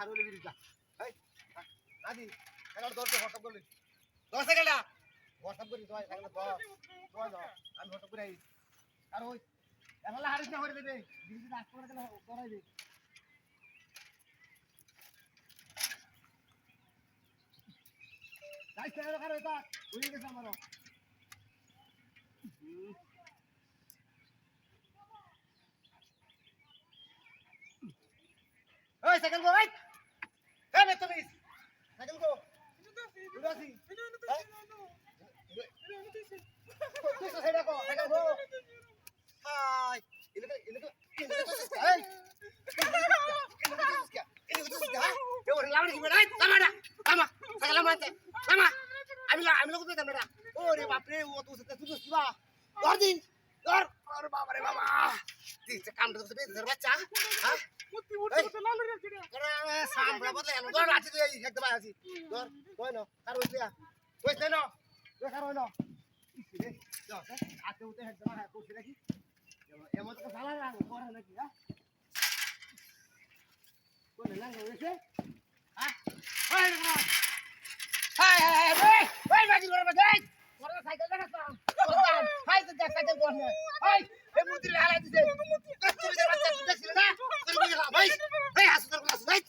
হারুলে বিরিটা এই নাদি এখন দৌড়তে হঠাৎ করলি 10 সেকেন্ড হঠাৎ করি দয় সেকেন্ড দয় আমি হঠাৎ করে আই আর ওই এলা হারিস না করে দেবে বিরিটা আজ করে গেলে করাইবে যাইছ না করে এটা হয়ে গেছে আমারও ওই সেকেন্ড গো রাইট এই বে তুমি সেকেন্ড গো উড়াসি তুই তো সেটা কো সেকেন্ড গো হাই ইলকে তো এই এ ওরে লাউড়ি কি বেড়াই তামাডা তামা সালাম মানতে তামা আমি লোক দিতাম বেটা ওরে বাপ রে ও তো সেটা তুই কিবা ধর দিন ধর আরে বাবা রে বাবা দিছে কামটা তো বেদের বাচ্চা হ্যাঁ মুতি মুতি লাউড়ি রে আরে সামরা বদলে এনো ধর আছি তুই একদম আছি ধর কই না কার হইছে কইছ না তুই কার হইলো ইসরে যাও আতে উতে একদম হ্যাঁ কইছ নাকি এমন তো ভালো না করে নাকি হ্যাঁ কোন লাঙ্গ হইছে হ্যাঁ ওই রে হাই হাই হাই ওই বাজি করে বাজাই ওরা সাইকেল দেখাতাম করতাম হাই তো দেখ সাইকেল কোন হাই এই মুতি হালাই দিছে তুই যে বাচ্চা তুই দেখছিস না তুই বুঝলা ভাই এই হাসু তোর হাসু ভাই